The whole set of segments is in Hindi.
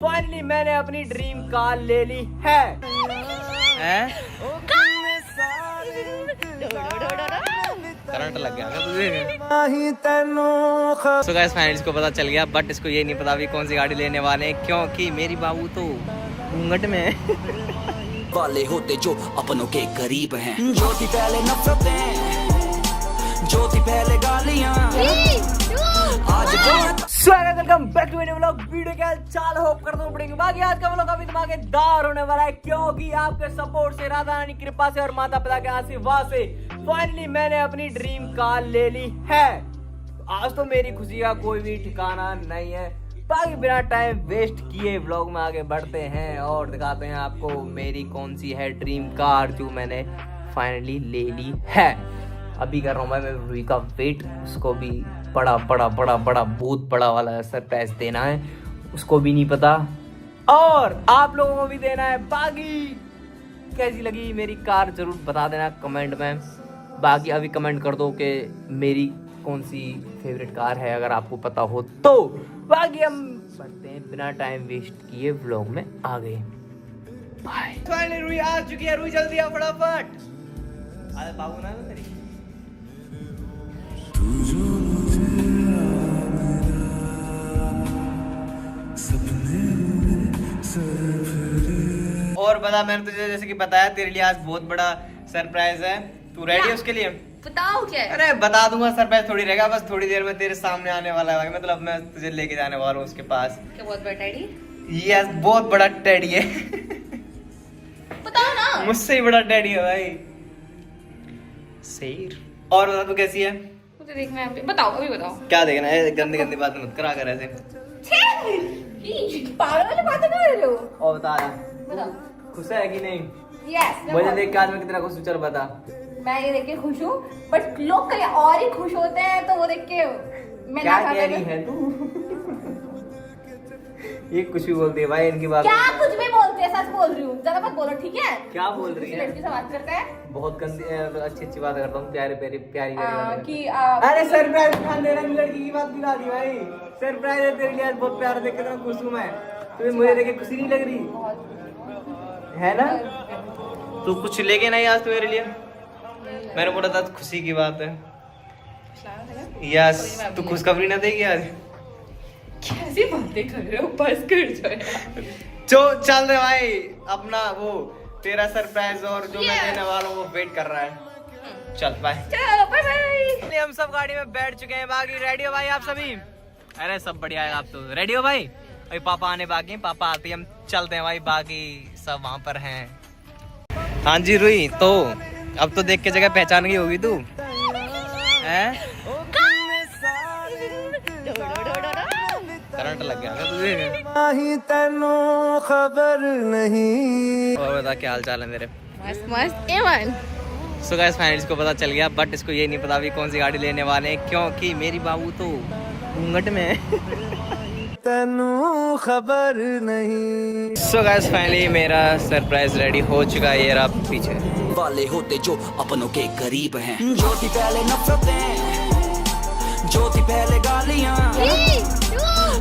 फाइनली मैंने अपनी ड्रीम कार ले ली है। करंट लग गया तुझे। सो गाइस फाइनली इसको पता चल गया, बट इसको ये नहीं पता अभी कौन सी गाड़ी लेने वाले हैं, क्योंकि मेरी बाबू तो घूंघट में है। वाले होते जो अपनों के करीब हैं, जो थी पहले नफरतें, जो थी पहले गालियां, आज welcome back to vlog video के चाल होप करता हूँ पड़ेंगे। बाकी आज का व्लॉग अभी धमाकेदार होने वाला है, क्योंकि आपके सपोर्ट से, राधा रानी कृपा से और माता पिता के आशीर्वाद से फाइनली मैंने अपनी ड्रीम कार ले ली है। आज तो मेरी खुशी का कोई भी ठिकाना नहीं है। बाकी बिना टाइम वेस्ट किए व्लॉग में आगे बढ़ते हैं और दिखाते हैं आपको मेरी कौन सी है ड्रीम कार जो मैंने फाइनली ले ली है। अभी कर रहा हूँ मैं रूही का वेट, उसको भी बड़ा बहुत बड़ा वाला सरप्राइज देना है, उसको भी नहीं पता और आप लोगों को भी देना है। बाकी कैसी लगी मेरी कार जरूर बता देना कमेंट में। बाकी अभी कमेंट कर दो कि मेरी कौन सी फेवरेट कार है अगर आपको पता हो तो। बाकी हम बढ़ते हैं बिना टाइम वेस्ट किए व्लॉग में आ गए। बाय। फाइनली रूही आ चुकी है। रूही जल्दी आ फटाफट। अरे बाबू ना मेरी और बता, मैंने तुझे जैसे कि बताया तेरे लिए आज बहुत बड़ा सरप्राइज है। तू रेडी है उसके लिए? बताओ क्या है? अरे बता दूंगा, सरप्राइज थोड़ी रहेगा, बस थोड़ी देर में तेरे सामने आने वाला है। मतलब मैं तुझे लेके जाने वाला हूँ उसके पास। क्या बहुत बड़ा डैडी? यस, बहुत बड़ा डैडी है। बताओ ना। मुझसे ही बड़ा डैडी है भाई। शेर। और बता तू कैसी है? मुझे देखना है। बताओ, अभी बताओ। क्या देखना है? गंदी गंदी बात मत करा कर ऐसे। पागल वाली बातें कर रहे हो। और बता बताओ। खुश है कि नहीं? यस। मुझे देख के आज मैं कितना खुश हूँ, चल बता। मैं ये देख के खुश हूँ, बट लोग कहीं और ही खुश होते हैं तो वो देख के मैं क्या ना कह रही है तू? ये कुछ भी बोलती है भाई इनकी बात। क्या कुछ भी बोलती है, सच बोल रही हूँ, ज्यादा मत बोलो ठीक है? क्या बोल रही है? लड़की से बात करते हैं। बहुत गंदी अच्छी बात करता हूँ, प्यारी प्यारी कि अरे सरप्राइज खान देना, लड़की की बात गिरा दी भाई। सरप्राइज है तेरे लिए आज, बहुत प्यार देख के खुश हूँ मैं। तुम्हें मुझे देख के खुशी नहीं लग रही है ना? तू कुछ लेके नहीं आज तू मेरे लिए? मैंने बोला था खुशी की बात है। यस, तू खुशखबरी ना देगी आज? कैसी बातें कर रहे हो, बस कर जो चल रहे भाई अपना वो तेरा सरप्राइज और जो मैं देने वाला हूँ वो वेट कर रहा है। चल बाय। चलो बाय बाय। हम सब गाड़ी में बैठ चुके हैं। बाकी रेडी हो भाई आप सभी? अरे सब बढ़िया है, आप तो रेडी हो भाई? अभी पापा आने बाकी हैं, पापा आते ही हम चलते हैं भाई। बाकी सब वहाँ पर हैं। हाँ जी रूही, तो अब तो देख के जगह पहचान गई होगी तू हैं? करंट लग गया तुझे। खबर नहीं। और बता क्या हाल चाल है मेरे? मस्त मस्त एवन। सो गाइस फाइनली इसको पता चल गया, बट इसको ये नहीं पता अभी कौन सी गाड़ी लेने वाले हैं, क्योंकि मेरी बाबू तो घूंघट में है। तेनू खबर नहीं। सो गाइस फाइनली मेरा सरप्राइज रेडी हो चुका है, ये रहा पीछे। वाले होते जो अपनों के करीब हैं, जो थी पहले नफरतें, जो थी पहले गालियां,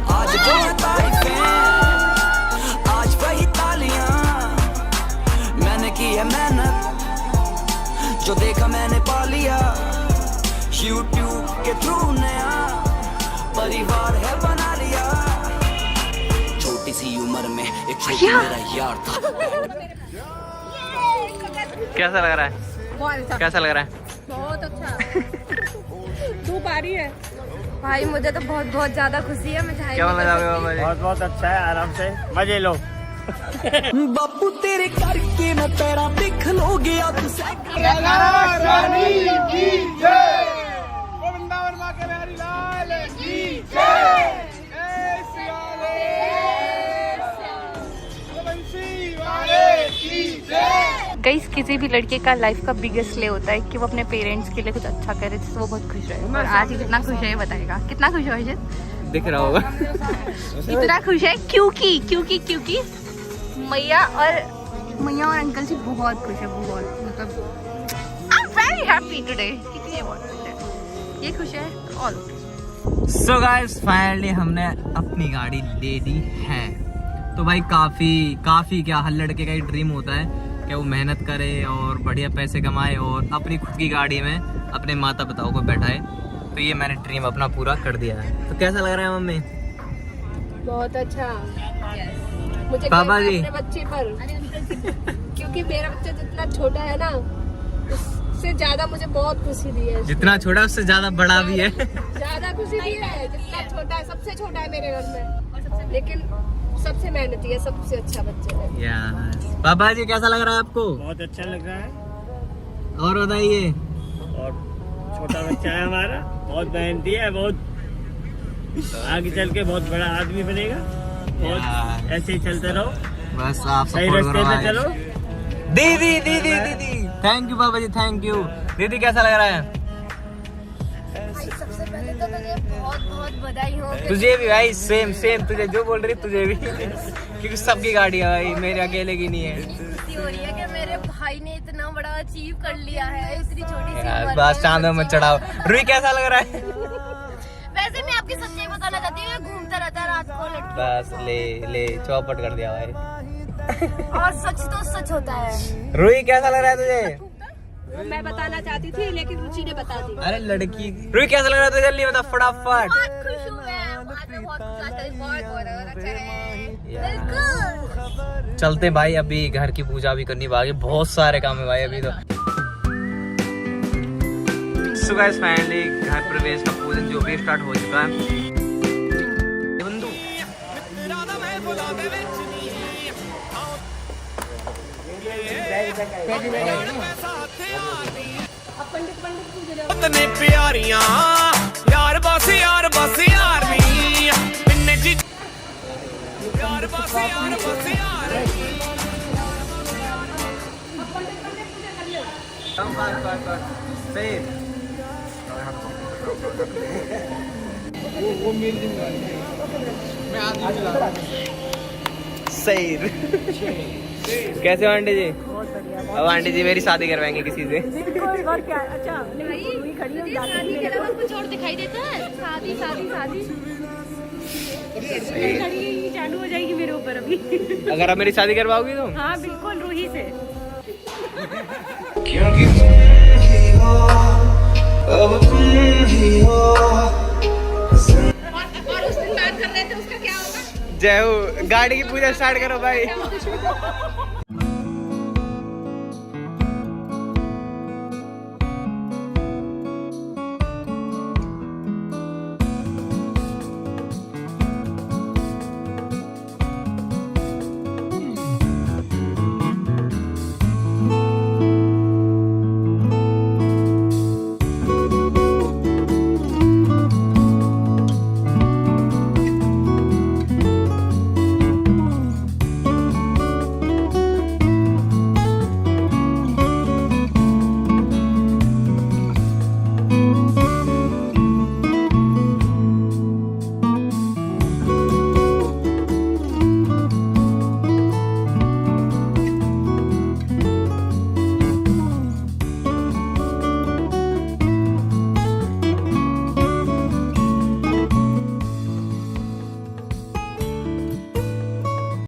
आज वो तारीफें, आज वही तालियां। मैंने की है मेहनत, जो देखा मैंने पा लिया। YouTube के थ्रू नया परिवार है बना लिया। छोटी सी उम्र में एक छोटा मेरा यार था। कैसा लग रहा है? कैसा लग रहा है? बहुत अच्छा। तू पारी है भाई, मुझे तो बहुत बहुत ज्यादा खुशी है। मैं क्या लगा? बहुत अच्छा है, आराम से मजे लो। बापू तेरे करके मैं तेरा दिख लो गया। गाइस, किसी भी लड़के का लाइफ का बिगेस्ट ले होता है कि वो अपने पेरेंट्स के लिए कुछ अच्छा करे जिससे वो बहुत खुश रहे। और आज ही कितना खुश है ये बताएगा। कितना खुश है अर्जित? दिख रहा होगा। इतना खुश है क्योंकि मैया और अंकल जी बहुत खुश है। बहुत मतलब I am very happy today. ये बहुत खुश है, ये खुश है ऑल। सो गाइस फाइनली हमने अपनी गाड़ी ले ली है। तो भाई काफी क्या, हर लड़के का ही ड्रीम होता है कि वो मेहनत करे और बढ़िया पैसे कमाए और अपनी खुद की गाड़ी में अपने माता पिताओं को बैठाए। तो ये मैंने ड्रीम अपना पूरा कर दिया है। तो कैसा लग रहा है मम्मी? बहुत अच्छा। मुझे पापा गर्व है जी। अपने बच्चे पर क्योंकि मेरा बच्चा जितना छोटा है ना उससे ज्यादा मुझे बहुत खुशी दी है। जितना छोटा उससे ज्यादा बड़ा भी है। ज्यादा खुशी दी है। जितना छोटा है, सबसे छोटा है मेरे घर में, लेकिन सबसे मेहनती है, सबसे अच्छा बच्चा है। यस। पापा जी कैसा लग रहा है आपको? बहुत अच्छा लग रहा है। और बताइए। और छोटा बच्चा है हमारा, बहुत मेहनती है, बहुत आगे चल के बहुत बड़ा आदमी बनेगा। बहुत ऐसे ही चलते रहो, बस आप सही सपोर्ट रास्ते करो पे भाई। चलो। दीदी थैंक यू पापा जी, थैंक यू। दीदी कैसा लग रहा है? सबसे पहले तो तुझे बहुत बहुत बधाई हो। तुझे भी भाई, सेम तुझे जो बोल रही तुझे भी क्योंकि सबकी गाड़ी है भाई, मेरे अकेले की नहीं है। खुशी हो रही है कि मेरे भाई ने इतना बड़ा अचीव कर लिया है इतनी छोटी सी यार उम्र बस में। चांदों में चढ़ाओ। रुई कैसा लग रहा है? वैसे मैं आपकी सच्चाई बताना चाहती हूँ, मैं घूमता रहता है रात को लड़की। बस ले चौपट कर दिया भाई। और सच तो सच होता है। रुई कैसा लग रहा है तुझे? वो मैं बताना चाहती थी लेकिन रुचि ने बता दी। अरे लड़की। रुई कैसा लग रहा है तुझे? जल्दी बता फटाफट। बहुत खुश हूँ मैं, आज मैं बहुत बहुत अच्छा है। बिल्कुल। चलते भाई, अभी घर की पूजा भी करनी बाकी, बहुत सारे काम है भाई अभी तो। सो गाइस फाइनली घर प्रवेश का पूजन जो भी स्टार्ट हो चुका है। बंधु ने प्यारियां यार बस यार नी इन्ने जी यार बस यार सही। कैसे हो आंटी जी? अब आंटी जी मेरी शादी करवाएंगे किसी से। शादी के अलावा कुछ और दिखाई देता है? शादी शादी शादी चालू हो जाएगी मेरे ऊपर अभी। अगर आप मेरी शादी करवाओगी तो? हाँ बिल्कुल, रूही से। और उस दिन बात कर रहे थे, उसका क्या होगा? जय हो। गाड़ी की पूजा स्टार्ट करो भाई।